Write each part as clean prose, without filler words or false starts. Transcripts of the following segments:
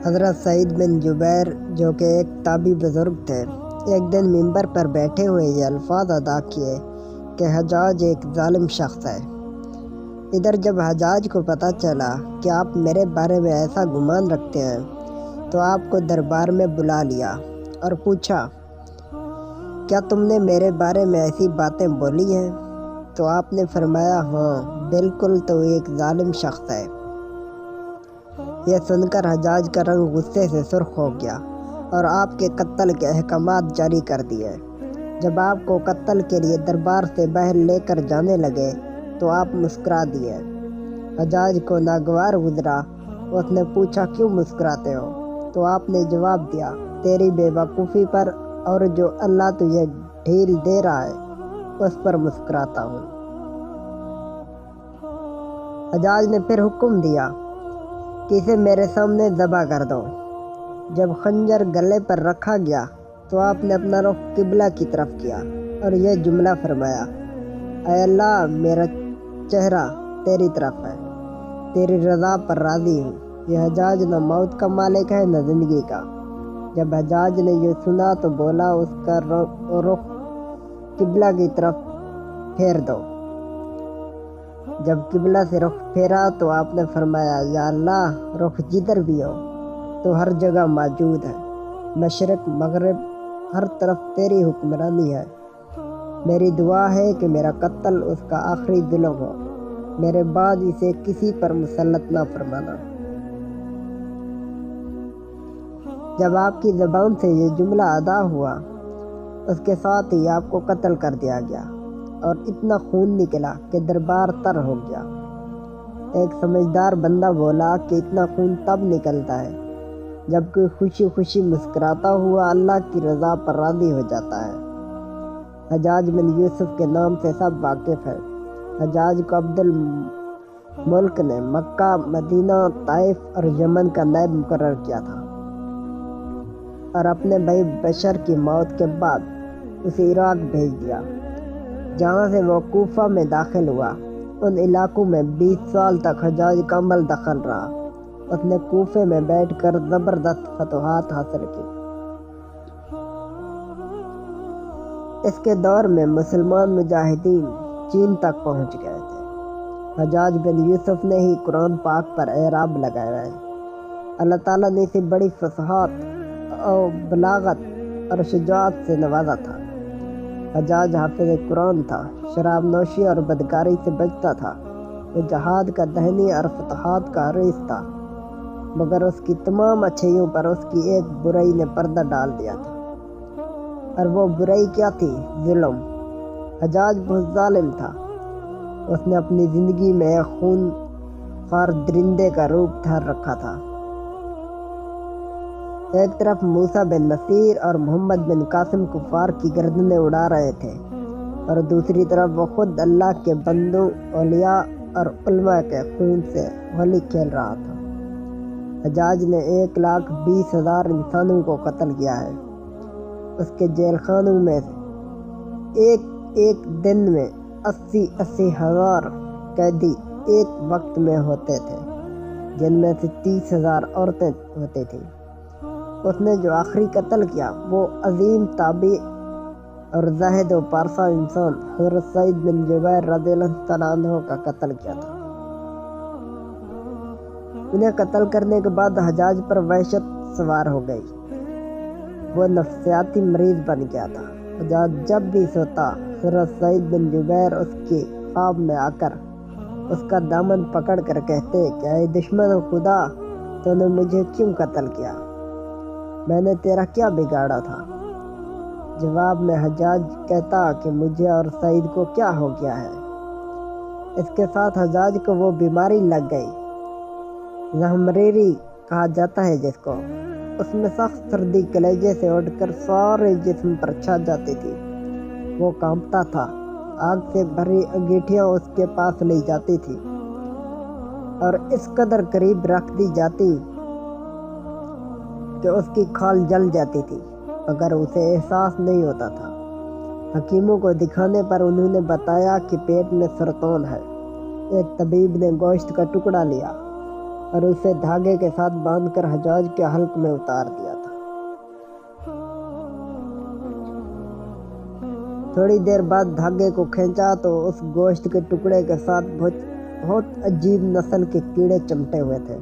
حضرت سعید بن جبیر جو کہ ایک تابعی بزرگ تھے، ایک دن منبر پر بیٹھے ہوئے یہ الفاظ ادا کیے کہ حجاج ایک ظالم شخص ہے۔ ادھر جب حجاج کو پتہ چلا کہ آپ میرے بارے میں ایسا گمان رکھتے ہیں تو آپ کو دربار میں بلا لیا اور پوچھا، کیا تم نے میرے بارے میں ایسی باتیں بولی ہیں؟ تو آپ نے فرمایا، ہاں بالکل، تو ایک ظالم شخص ہے۔ یہ سن کر حجاج کا رنگ غصے سے سرخ ہو گیا اور آپ کے قتل کے احکامات جاری کر دیے۔ جب آپ کو قتل کے لیے دربار سے باہر لے کر جانے لگے تو آپ مسکرا دیے۔ حجاج کو ناگوار گزرا۔ اس نے پوچھا، کیوں مسکراتے ہو؟ تو آپ نے جواب دیا، تیری بے وقوفی پر اور جو اللہ تجھے ڈھیل دے رہا ہے اس پر مسکراتا ہوں۔ حجاج نے پھر حکم دیا کہ اسے میرے سامنے ذبح کر دو۔ جب خنجر گلے پر رکھا گیا تو آپ نے اپنا رخ قبلہ کی طرف کیا اور یہ جملہ فرمایا، اے اللہ، میرا چہرہ تیری طرف ہے، تیری رضا پر راضی ہوں۔ یہ حجاج نہ موت کا مالک ہے نہ زندگی کا۔ جب حجاج نے یہ سنا تو بولا، اس کا رخ قبلہ کی طرف پھیر دو۔ جب قبلہ سے رخ پھیرا تو آپ نے فرمایا، یا اللہ، رخ جدھر بھی ہو تو ہر جگہ موجود ہے، مشرق مغرب ہر طرف تیری حکمرانی ہے۔ میری دعا ہے کہ میرا قتل اس کا آخری ظلم ہو، میرے بعد اسے کسی پر مسلط نہ فرمانا۔ جب آپ کی زبان سے یہ جملہ ادا ہوا اس کے ساتھ ہی آپ کو قتل کر دیا گیا اور اتنا خون نکلا کہ دربار تر ہو گیا۔ ایک سمجھدار بندہ بولا کہ اتنا خون تب نکلتا ہے جب کوئی خوشی خوشی مسکراتا ہوا اللہ کی رضا پر راضی ہو جاتا ہے۔ حجاج بن یوسف کے نام سے سب واقف ہے۔ حجاج کو عبد الملک نے مکہ، مدینہ، طائف اور یمن کا نائب مقرر کیا تھا اور اپنے بھائی بشر کی موت کے بعد اسے عراق بھیج دیا، جہاں سے وہ کوفہ میں داخل ہوا۔ ان علاقوں میں 20 سال تک حجاج کا عمل دخل رہا۔ اس نے کوفے میں بیٹھ کر زبردست فتوحات حاصل کی۔ اس کے دور میں مسلمان مجاہدین چین تک پہنچ گئے تھے۔ حجاج بن یوسف نے ہی قرآن پاک پر اعراب لگایا ہے۔ اللہ تعالیٰ نے اسے بڑی فصاحت اور بلاغت اور شجاعت سے نوازا تھا۔ حجاج حافظ قرآن تھا، شراب نوشی اور بدکاری سے بچتا تھا۔ وہ جہاد کا دہنی اور فتوحات کا حریص تھا، مگر اس کی تمام اچھائیوں پر اس کی ایک برائی نے پردہ ڈال دیا تھا، اور وہ برائی کیا تھی؟ ظلم۔ حجاج بہت ظالم تھا۔ اس نے اپنی زندگی میں ایک خون خوار درندے کا روپ دھار رکھا تھا۔ ایک طرف موسیٰ بن نصیر اور محمد بن قاسم کفار کی گردنیں اڑا رہے تھے اور دوسری طرف وہ خود اللہ کے بندوں، اولیاء اور علماء کے خون سے ہولی کھیل رہا تھا۔ حجاج نے 1,20,000 انسانوں کو قتل کیا ہے۔ اس کے جیل خانوں میں ایک دن میں 80,000 قیدی ایک وقت میں ہوتے تھے، جن میں سے 30,000 عورتیں ہوتی تھیں۔ اس نے جو آخری قتل کیا وہ عظیم تابعی اور زاہد و پارسا انسان حضرت سعید بن جبیر رضی اللہ تعالیٰ عنہ کا قتل کیا تھا۔ انہیں قتل کرنے کے بعد حجاج پر وحشت سوار ہو گئی۔ وہ نفسیاتی مریض بن گیا تھا۔ حجاج جب بھی سوتا حضرت سعید بن جبیر اس کے خواب میں آ کر اس کا دامن پکڑ کر کہتے کہ اے دشمن خدا، تو نے مجھے کیوں قتل کیا؟ میں نے تیرا کیا بگاڑا تھا؟ جواب میں حجاج کہتا کہ مجھے اور سعید کو کیا ہو گیا ہے۔ اس کے ساتھ حجاج کو وہ بیماری لگ گئی، زہمریری کہا جاتا ہے جس کو۔ اس میں سخت سردی کلیجے سے اٹھ کر سارے جسم پر چھا جاتی تھی۔ وہ کانپتا تھا۔ آگ سے بھری انگیٹھیاں اس کے پاس لی جاتی تھی اور اس قدر قریب رکھ دی جاتی کہ اس کی کھال جل جاتی تھی، مگر اسے احساس نہیں ہوتا تھا۔ حکیموں کو دکھانے پر انہوں نے بتایا کہ پیٹ میں سرطان ہے۔ ایک طبیب نے گوشت کا ٹکڑا لیا اور اسے دھاگے کے ساتھ باندھ کر حجاج کے حلق میں اتار دیا تھا۔ تھوڑی دیر بعد دھاگے کو کھینچا تو اس گوشت کے ٹکڑے کے ساتھ بہت عجیب نسل کے کیڑے چمٹے ہوئے تھے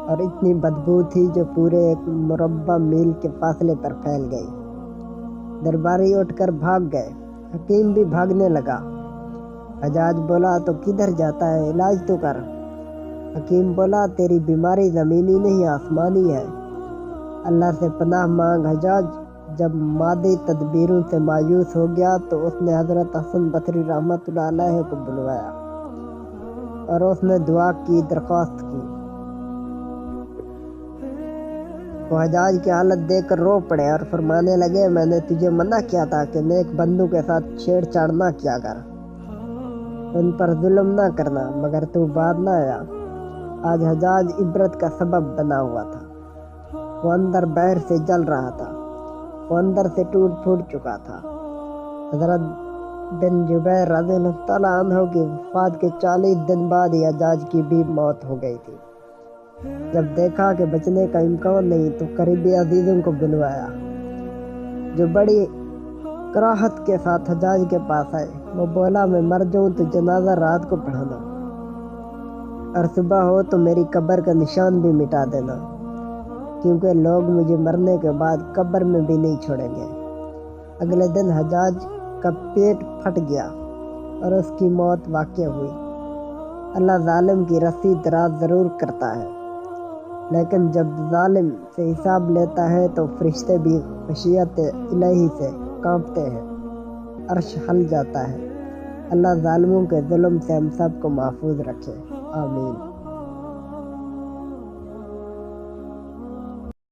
اور اتنی بدبو تھی جو پورے ایک مربع میل کے فاصلے پر پھیل گئی۔ درباری اٹھ کر بھاگ گئے، حکیم بھی بھاگنے لگا۔ حجاج بولا تو کدھر جاتا ہے، علاج تو کر۔ حکیم بولا تیری بیماری زمینی نہیں آسمانی ہے، اللہ سے پناہ مانگ۔ حجاج جب مادی تدبیروں سے مایوس ہو گیا تو اس نے حضرت حسن بصری رحمۃ اللہ علیہ کو بلوایا اور اس نے دعا کی، درخواست کی۔ وہ حجاج کی حالت دیکھ کر رو پڑے اور فرمانے لگے میں نے تجھے منع کیا تھا کہ نیک بندوں کے ساتھ چھیڑ چھاڑ نہ کیا کر، ان پر ظلم نہ کرنا، مگر تو بعد نہ آیا۔ آج حجاج عبرت کا سبب بنا ہوا تھا۔ وہ اندر بحر سے جل رہا تھا، وہ اندر سے ٹوٹ پھوٹ چکا تھا۔ حضرت بن جبیر رضی اللہ تعالیٰ عنہ کی وفات کے 40 دن بعد ہی حجاج کی بھی موت ہو گئی تھی۔ جب دیکھا کہ بچنے کا امکان نہیں تو قریبی عزیزوں کو بلوایا، جو بڑی کراہت کے ساتھ حجاج کے پاس آئے۔ وہ بولا میں مر جاؤں تو جنازہ رات کو پڑھانا اور صبح ہو تو میری قبر کا نشان بھی مٹا دینا، کیونکہ لوگ مجھے مرنے کے بعد قبر میں بھی نہیں چھوڑیں گے۔ اگلے دن حجاج کا پیٹ پھٹ گیا اور اس کی موت واقع ہوئی۔ اللہ ظالم کی رسی دراز ضرور کرتا ہے، لیکن جب ظالم سے حساب لیتا ہے تو فرشتے بھی خشیت الہی سے کانپتے ہیں، عرش ہل جاتا ہے۔ اللہ ظالموں کے ظلم سے ہم سب کو محفوظ رکھے، آمین۔